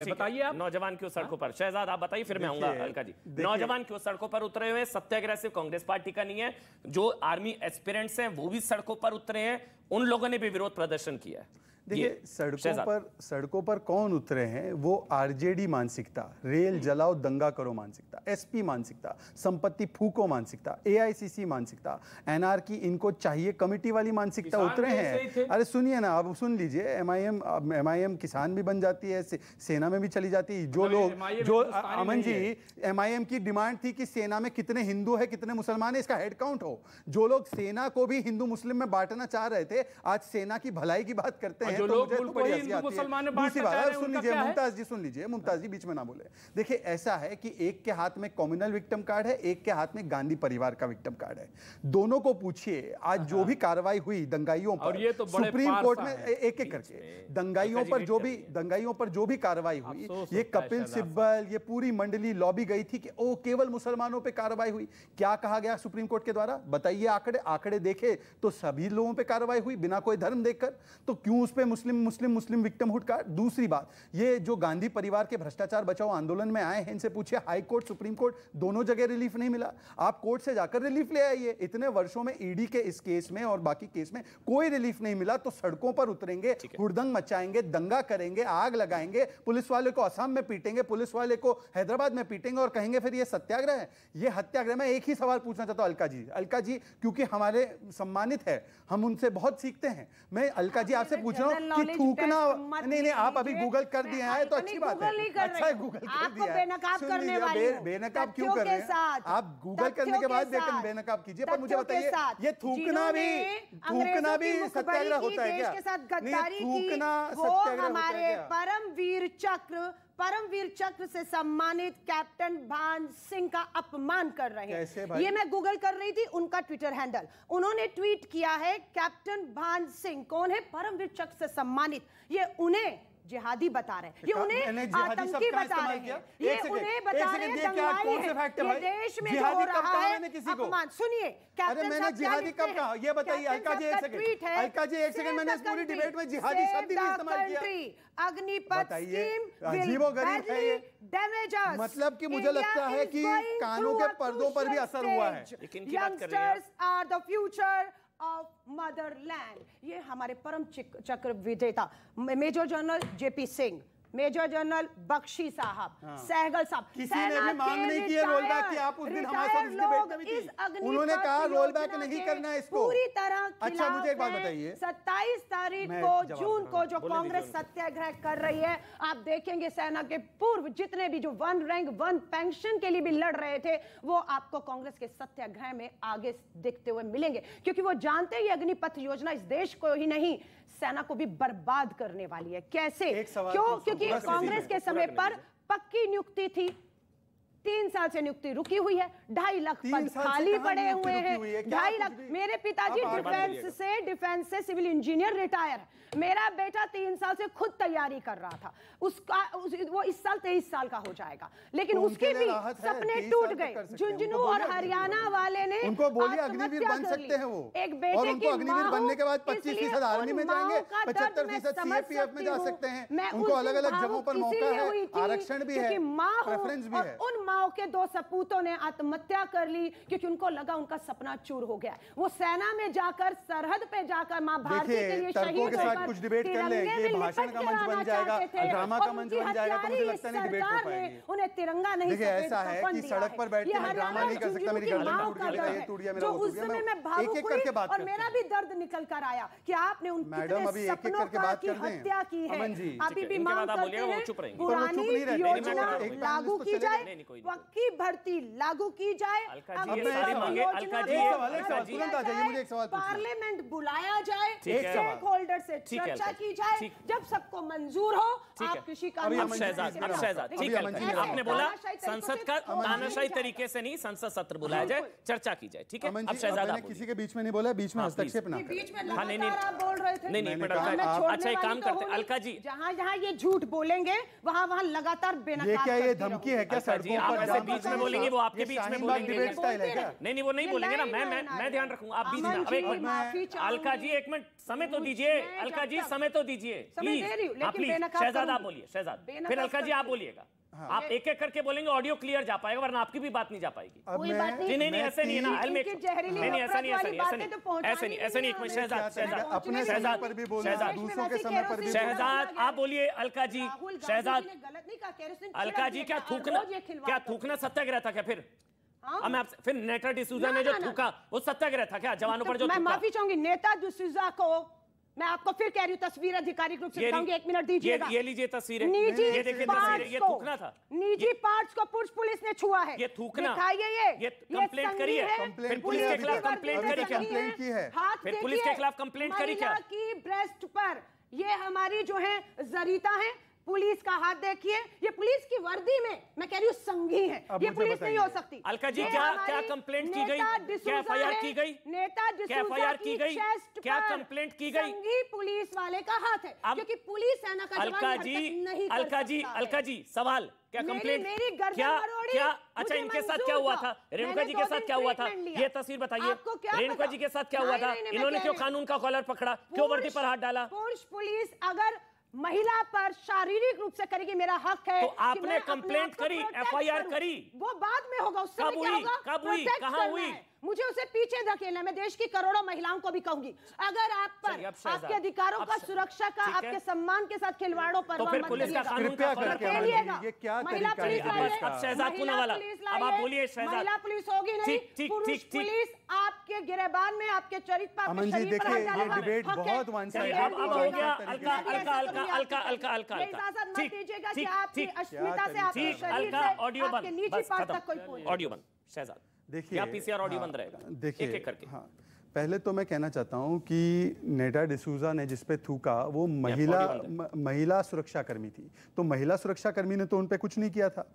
बताइए आप। नौजवान क्यों सड़कों पर, शहजाद आप बताइए, फिर मैं आऊंगा अलका जी। नौजवान क्यों सड़कों पर उतरे हुए? सत्याग्रह सिर्फ कांग्रेस पार्टी का नहीं है, जो आर्मी एस्पिरेंट्स हैं वो भी सड़कों पर उतरे हैं, उन लोगों ने भी विरोध प्रदर्शन किया है। देखिए सड़कों पर कौन उतरे हैं? वो आरजेडी मानसिकता, रेल जलाओ दंगा करो मानसिकता, एसपी मानसिकता, संपत्ति फूको मानसिकता, एआईसीसी मानसिकता, एनआरकी इनको चाहिए कमिटी वाली मानसिकता उतरे हैं। अरे सुनिए ना, अब सुन लीजिए, एमआईएम किसान भी बन जाती है, सेना में भी चली जाती है। जो लोग जो अमन जी, एमआईएम की डिमांड थी कि सेना में कितने हिंदू है कितने मुसलमान है इसका हेड काउंट हो। जो लोग सेना को भी हिंदू मुस्लिम में बांटना चाह रहे थे, आज सेना की भलाई की बात करते हैं। जो लोग हिंदू मुसलमान में बांटना चाह रहे हैं, सुन लीजिए मुमताज जी बीच में ना बोले। देखिए ऐसा है कि एक के हाथ में कम्युनल विक्टिम कार्ड है, एक के हाथ में गांधी परिवार का विक्टिम कार्ड है। दोनों को पूछिए आज जो भी कार्रवाई हुई दंगाइयों पर, तो सुप्रीम कोर्ट में एक एक करके दंगाइयों पर जो भी कार्रवाई हुई, ये कपिल सिब्बल, ये पूरी मंडली लॉबी गई थी कि ओ केवल मुसलमानों पर कार्रवाई हुई। क्या कहा गया सुप्रीम कोर्ट के द्वारा? बताइए, आंकड़े देखे तो सभी लोगों पर कार्रवाई हुई बिना कोई धर्म देखकर, तो क्यों उस पर मुस्लिम विक्टिमहुड का? दूसरी बात, ये जो गांधी परिवार के भ्रष्टाचार बचाओ आंदोलन में आए हैं, इनसे पूछिए, हाई कोर्ट सुप्रीम कोर्ट दोनों जगह रिलीफ नहीं मिला। आप कोर्ट से जाकर रिलीफ ले आइए। इतने वर्षों में ईडी के इस केस में और बाकी केस में कोई रिलीफ नहीं मिला, तो सड़कों पर उतरेंगे, हुड़दंग मचाएंगे, दंगा करेंगे, आग लगाएंगे, पुलिस वाले को असम में पीटेंगे, पुलिस वाले को हैदराबाद में पीटेंगे और कहेंगे फिर ये सत्याग्रह है। ये हत्याग्रह। मैं एक ही सवाल पूछना चाहता हूं अलका जी, क्योंकि हमारे सम्मानित है, हम उनसे बहुत सीखते हैं। मैं अलका जी आपसे पूछ रहा हूं कि थूकना नहीं, आप अभी गूगल कर दिए हैं तो अच्छी बात है। अच्छा है, गूगल कर दिया है। बेनकाब क्यों कर रहे हैं आप? गूगल करने के बाद बेनकाब कीजिए। पर मुझे बताइए, ये थूकना भी सत्याग्रह होता है क्या? के साथ गद्दारी की, वो हमारे परमवीर चक्र से सम्मानित कैप्टन भान सिंह का अपमान कर रहे हैं। ये मैं गूगल कर रही थी, उनका ट्विटर हैंडल, उन्होंने ट्वीट किया है, कैप्टन भान सिंह कौन है? परमवीर चक्र से सम्मानित। ये उन्हें जिहादी बता रहे हैं, ये उन्हें आतंकी बता रहे हैं, ये उन्हें बता रहे हैं दंगाई है। ये देश में जो हो रहा है अपमान। सुनिए, कैप्टन मैंने जिहादी कब कहा? ये बताइए अलका जी, एक सेकंड। मैंने इस पूरी डिबेट में जिहादी शब्द नहीं इस्तेमाल किया। अग्निपथ स्कीम अजीबोगरीब है ये। मतलब कि मुझे लगता है कि कानों के पर्दों पर भी असर हुआ है। Youngsters are the future of motherland. ये हमारे परम चक्र विजेता Major General JP Singh, Major General Bakshi साहब, सहगल साहब, किसी ने भी मांग नहीं की रोल बैक की। आप उस दिन हमारे साथ डिबेट में भी थी, उन्होंने कहा रोल बैक नहीं करना है इसको पूरी तरह। अच्छा मुझे एक बात बताइए, 27 तारीख को जून को जो कांग्रेस सत्याग्रह कर रही है, आप देखेंगे सेना के पूर्व जितने भी जो 1 रैंक 1 पेंशन के लिए भी लड़ रहे थे, वो आपको कांग्रेस के सत्याग्रह में आगे दिखते हुए मिलेंगे, क्योंकि वो जानते हैं अग्निपथ योजना इस देश को ही नहीं सेना को भी बर्बाद करने वाली है। कैसे? क्यों? क्योंकि कांग्रेस के समय पर पक्की नियुक्ति थी, 3 साल से नियुक्ति रुकी हुई है, 2.5 लाख पद खाली पड़े हुए हैं। 2.5 लाख। मेरे पिताजी डिफेंस से सिविल इंजीनियर रिटायर, मेरा बेटा 3 साल से खुद तैयारी कर रहा था, वो इस साल 23 साल का हो जाएगा, लेकिन उसके भी सपने टूट गए। झुंझुनू और हरियाणा वाले ने उनको बोलिए अग्निवीर बन सकते हैं वो, एक बेटे और उनको अग्निवीर बनने के बाद 25% आर्मी में जाएंगे, 75% सीआरपीएफ में जा सकते हैं। उनको अलग अलग जगहों पर मौका है, आरक्षण भी है, प्रेफरेंस भी है। उन माओ के 2 सपूतों ने आत्महत्या कर ली क्योंकि उनको लगा उनका सपना चूर हो गया। वो सेना में जाकर, सरहद पे जाकर मां भारती के लिए शहीद होकर कुछ डिबेट कर ले, ये भाषण का मंच बन जाएगा, ड्रामा का मंच बन जाएगा, तो मुझे लगता नहीं डिबेट हो पाएगी। उन्हें तिरंगा नहीं, देखिए ऐसा है कि सड़क पर बैठ के मैं ड्रामा नहीं कर सकता, मेरी गर्दन टूट गई, ये टूट गया मेरा, उस समय मैं भावुक हुई और मेरा भी दर्द निकल कर आया कि आपने उन कितने सपनों की हत्या की है। अभी भी मांग करते हैं पुरानी योजना लागू की जाए, पक्की भर्ती लागू की जाए, पार्लियामेंट बुलाया जाए, स्टेक होल्डर से चर्चा की जाए, जब सबको मंजूर हो आप कृषि कानून। अब शहजाद ठीक है, आपने बोला संसद का तानाशाही तरीके से नहीं, संसद सत्र बुलाया जाए, चर्चा की जाए, ठीक है। अब शहजाद मैंने किसी के बीच में नहीं बोला, बीच में हस्तक्षेप ना आप बोल रहे थे। नहीं, अच्छा एक काम करते अलका जी, जहां जहां ये झूठ बोलेंगे वहां लगातार बेनकाब। ये क्या, ये धमकी है क्या? सड़कों आप ऐसे बीच में बोलेंगे, वो आपके बीच में बोलेंगे। नहीं, वो नहीं बोलेंगे ना, मैं ध्यान रखूंगा। आप बीच में, एक मिनट अलका जी, एक मिनट समय तो दीजिए। अलका जी समय तो दीजिए प्लीज, शहजाद आप बोलिए, शहजाद, फिर अलका जी आप बोलिएगा। आप एक एक करके बोलेंगे, ऑडियो क्लियर जा पाएगा, वरना आपकी भी बात नहीं जा पाएगी। नहीं, ऐसे नहीं है ना, नहीं, ऐसा नहीं, ऐसा नहीं। एक मिनट, शहजाद आप बोलिए। अलका जी, शहजाद, अलका जी, क्या थूकना सत्याग्रह था क्या? फिर मैं आपसे, फिर नेता डिसूजा ने जो थूका वो सत्याग्रह था क्या? जवानों पर जो मैं माफी चाहूंगी नेता डिसूजा को, मैं आपको फिर कह रही हूँ, तस्वीर अधिकारिक रूप से दिखाऊंगी, 1 मिनट दीजिएगा। ये लीजिए तस्वीर, ये देखिए तस्वीर, ये थूकना था। निजी पार्ट्स को पुलिस ने छुआ है, ये थूकना, दिखाइए ये कंप्लेंट करिए, फिर पुलिस के खिलाफ कंप्लेंट करी क्या? फिर पुलिस के खिलाफ कंप्लेंट करी क्या? की ब्रेस्ट पर ये हमारी जो है जरीता है, पुलिस का हाथ देखिए, ये पुलिस की वर्दी में, मैं कह रही हूँ संघी है, ये पुलिस नहीं हो सकती। अलका जी, क्या कंप्लेंट की गई? क्या एफआईआर की गई? नेता एफआईआर की गई? क्या कंप्लेंट की गई? संघी पुलिस वाले का हाथ है, क्योंकि पुलिस सेना का जवान नहीं। अलका जी, सवाल, क्या कंप्लेंट, क्या अच्छा इनके साथ क्या हुआ था? रेणुका जी के साथ क्या हुआ था? ये तस्वीर बताइए। रेणुका जी के साथ क्या हुआ था? इन्होंने क्यों कानून का कॉलर पकड़ा, क्यों वर्दी पर हाथ डाला? पुलिस अगर महिला पर शारीरिक रूप से करेगी, मेरा हक है। तो आपने कंप्लेंट करी, एफआईआर करी, वो बाद में होगा, उस समय क्या होगा? कब हुई, कहां हुई? मुझे उसे पीछे धकेलना है। मैं देश की करोड़ों महिलाओं को भी कहूंगी, अगर आप पर आपके अधिकारों का, सुरक्षा का, आपके सम्मान के साथ खिलवाड़ों पर, तो फिर पुलिस का कानून का महिला पुलिस, अब शहजाद पूनावाला, अब आप बोलिए शहजाद। महिला पुलिस होगी नहीं, पुरुष पुलिस आपके गिरेबान में, आपके चरित्र पर, अमन जी देखिए, ये डिबेट बहुत वन साइड है। अब हो गया। अलका मत दीजिएगा कि आपकी अस्मिता से, आपके शरीर से, आपके निजी पार्ट तक कोई ऑडियो बंद। शहजाद देखिए, पीसीआर ऑडियो बंद रहेगा, देखिए एक-एक करके। हाँ, पहले तो मैं कहना चाहता हूं कि नेटा डिसूजा ने जिस पे थूका वो महिला सुरक्षा कर्मी थी, तो महिला सुरक्षा कर्मी ने तो उन पे कुछ नहीं किया था।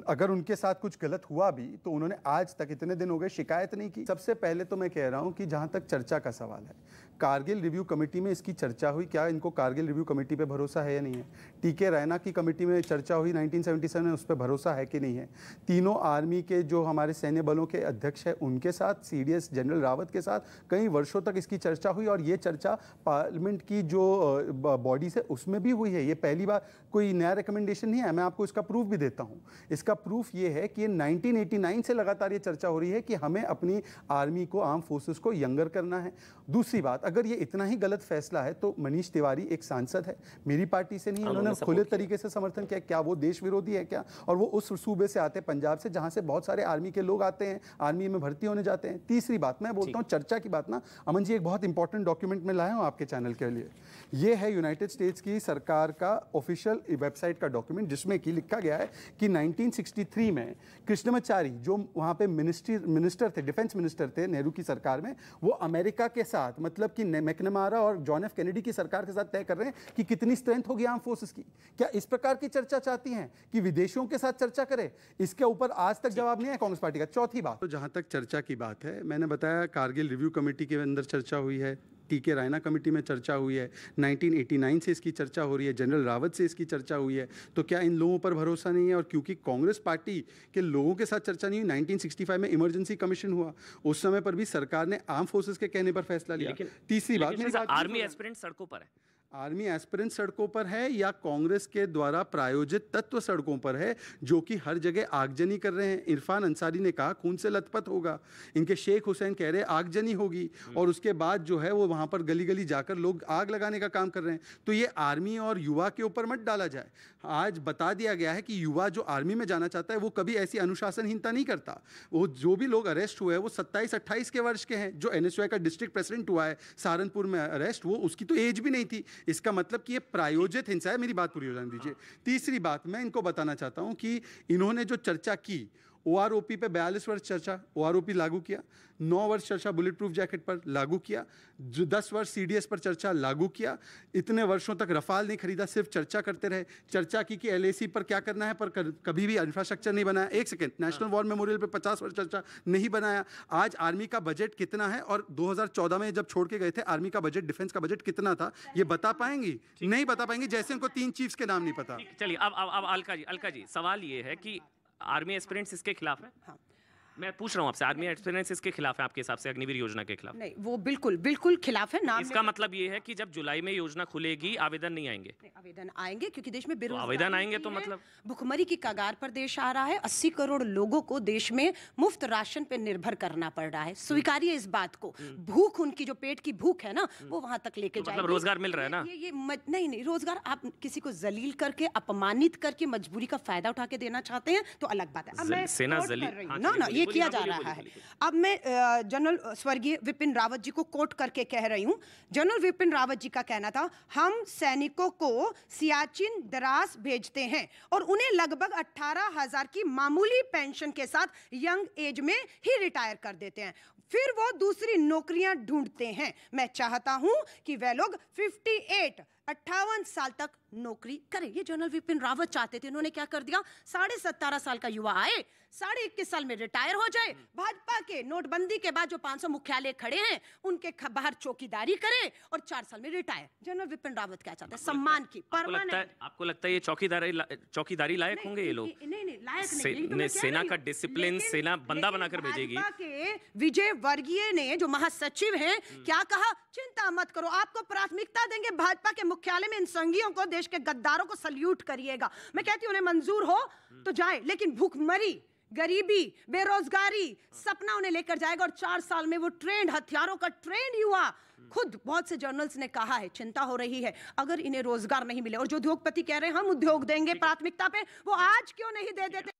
अगर उनके साथ कुछ गलत हुआ भी तो उन्होंने आज तक, इतने दिन हो गए, शिकायत नहीं की। सबसे पहले तो मैं कह रहा हूं कि जहां तक चर्चा का सवाल है, कारगिल रिव्यू कमेटी में इसकी चर्चा हुई, क्या इनको कारगिल रिव्यू कमेटी पे भरोसा है या नहीं है? टीके रैना की कमेटी में चर्चा हुई 1977 में, उस पर भरोसा है कि नहीं है? तीनों आर्मी के जो हमारे सैन्य बलों के अध्यक्ष हैं उनके साथ, सीडीएस जनरल रावत के साथ कई वर्षों तक इसकी चर्चा हुई, और ये चर्चा पार्लियामेंट की जो बॉडी से उसमें भी हुई है। ये पहली बार कोई नया रिकमेंडेशन नहीं है, मैं आपको इसका प्रूफ भी देता हूँ। इसका प्रूफ ये है कि 1989 से लगातार ये चर्चा हो रही है कि हमें अपनी आर्मी को, आर्म फोर्सेस को यंगर करना है। दूसरी बात, अगर ये इतना ही गलत फैसला है तो मनीष तिवारी एक सांसद है, मेरी पार्टी से नहीं, उन्होंने खुले तरीके से समर्थन किया। क्या वो देश विरोधी है क्या? और वो उस सूबे से आते हैं, पंजाब से, जहां से बहुत सारे आर्मी के लोग आते हैं, आर्मी में भर्ती होने जाते हैं। तीसरी बात, मैं बोलता हूँ चर्चा की बात ना, अमन जी, एक बहुत इंपॉर्टेंट डॉक्यूमेंट में लाया हूँ आपके चैनल के लिए। ये है यूनाइटेड स्टेट्स की सरकार का ऑफिशियल वेबसाइट का डॉक्यूमेंट, जिसमें कि लिखा गया है कि 1963 में कृष्णमाचारी, जो वहाँ पे मिनिस्टर थे, डिफेंस मिनिस्टर थे नेहरू की सरकार में, वो अमेरिका के साथ, मतलब कि मैकनमारा और जॉन एफ कैनेडी की सरकार के साथ तय कर रहे हैं कि कितनी स्ट्रेंथ होगी आर्म फोर्सेस की। क्या इस प्रकार की चर्चा चाहती हैं कि विदेशियों के साथ चर्चा करे? इसके ऊपर आज तक जवाब नहीं है कांग्रेस पार्टी का। चौथी बात, तो जहां तक चर्चा की बात है, मैंने बताया कारगिल रिव्यू कमेटी के अंदर चर्चा हुई है, टीके रैना कमेटी में चर्चा हुई है, 1989 से इसकी चर्चा हो रही है, जनरल रावत से इसकी चर्चा हुई है। तो क्या इन लोगों पर भरोसा नहीं है? और क्योंकि कांग्रेस पार्टी के लोगों के साथ चर्चा नहीं हुई, 1965 में इमरजेंसी कमीशन हुआ, उस समय पर भी सरकार ने आर्म फोर्सेस के कहने पर फैसला लिया। तीसरी बात, आर्मी एस्पिरेंट सड़कों पर है, आर्मी एस्पिरेंट सड़कों पर है या कांग्रेस के द्वारा प्रायोजित तत्व सड़कों पर है, जो कि हर जगह आगजनी कर रहे हैं। इरफान अंसारी ने कहा खून से लथपथ होगा, इनके शेख हुसैन कह रहे आगजनी होगी, और उसके बाद जो है वो वहां पर गली गली जाकर लोग आग लगाने का काम कर रहे हैं। तो ये आर्मी और युवा के ऊपर मत डाला जाए। आज बता दिया गया है कि युवा जो आर्मी में जाना चाहता है वो कभी ऐसी अनुशासनहीनता नहीं करता। वो जो भी लोग अरेस्ट हुए हैं वो 27-28 के वर्ष के हैं। जो एनएसयूआई का डिस्ट्रिक्ट प्रेसिडेंट हुआ है सहारनपुर में अरेस्ट, वो उसकी तो एज भी नहीं थी। इसका मतलब कि ये प्रायोजित हिंसा है। मेरी बात पूरी हो जाने दीजिए। तीसरी बात मैं इनको बताना चाहता हूं कि इन्होंने जो चर्चा की, ओआरओपी पे 42 वर्ष चर्चा, ओआरओपी लागू किया, 9 वर्ष चर्चा बुलेट प्रूफ जैकेट पर लागू किया, जो 10 वर्ष सीडीएस पर चर्चा लागू किया, इतने वर्षों तक रफाल नहीं खरीदा, सिर्फ चर्चा करते रहे। चर्चा की कि एलएसी पर क्या करना है, पर कभी भी इंफ्रास्ट्रक्चर नहीं बनाया। एक सेकंड, नेशनल वॉर मेमोरियल पे 50 वर्ष चर्चा नहीं बनाया। आज आर्मी का बजट कितना है और 2014 में जब छोड़ के गए थे आर्मी का बजट, डिफेंस का बजट कितना था, ये बता पाएंगी? नहीं बता पाएंगी, जैसे उनको 3 चीफ्स के नाम नहीं पता। चलिए अब अलका जी, सवाल ये है कि आर्मी एस्पिरेंट्स इसके खिलाफ है? हाँ। मैं पूछ रहा हूं आपसे, आर्मी एस्पिरेंट्स इसके खिलाफ है आपके हिसाब से, अग्निवीर योजना के खिलाफ? नहीं, वो बिल्कुल बिल्कुल खिलाफ है। नाम इसका मतलब ये है कि जब जुलाई में योजना खुलेगी आवेदन नहीं आएंगे? आवेदन आएंगे, क्योंकि देश में बेरोजगारी, आवेदन आएंगे तो मतलब भुखमरी की कगार पर देश आ रहा है। 80 करोड़ लोगों को देश में मुफ्त राशन पे निर्भर करना पड़ रहा है। स्वीकारिए इस बात को। भूख, उनकी जो पेट की भूख है ना, वो वहां तक लेके जाएगी। मतलब रोजगार मिल रहा है ना? नहीं, रोजगार आप किसी को जलील करके, अपमानित करके, मजबूरी का फायदा उठा के देना चाहते हैं तो अलग बात है। अब मैं सेना जलील, ना ये किया जा रहा है। अब मैं जनरल स्वर्गीय विपिन रावत जी को कोट करके कह रही हूं। जनरल विपिन रावत जी का कहना था, हम सैनिकों को सियाचिन द्रास भेजते हैं और उन्हें लगभग 18,000 की मामूली पेंशन के साथ यंग एज में ही रिटायर कर देते हैं, फिर वो दूसरी नौकरियां ढूंढते हैं। मैं चाहता हूं कि वे लोग 58 साल तक नौकरी करें। ये जनरल विपिन रावत चाहते थे। उन्होंने क्या कर दिया, 17.5 साल का युवा आए, 21.5 साल में रिटायर हो जाए, भाजपा के नोटबंदी के बाद जो 500 मुख्यालय खड़े हैं उनके बाहर चौकीदारी करे और 4 साल में रिटायर। जनरल विपिन रावत क्या चाहते हैं, सम्मान की, परमानेंट। आपको लगता है ये चौकीदारी लायक होंगे ये लोग? नहीं, लायक नहीं। सेना का डिसिप्लिन सेना बंदा बनाकर भेजेगी। के विजय वर्गीय ने, जो महासचिव हैं, क्या कहा, चिंता मत करो, आपको प्राथमिकता देंगे। भाजपा के मुख्यालय में इन संघियों को, देश के गद्दारों को सल्यूट करिएगा। मैं कहती हूं उन्हें मंजूर हो तो जाए, लेकिन भूखमरी, गरीबी, बेरोजगारी सपना उन्हें लेकर जाएगा और 4 साल में वो ट्रेंड, हथियारों का ट्रेंड युवा, खुद बहुत से जर्नल्स ने कहा है, चिंता हो रही है अगर इन्हें रोजगार नहीं मिले। और जो उद्योगपति कह रहे हैं हम उद्योग देंगे प्राथमिकता पे, वो आज क्यों नहीं दे देते?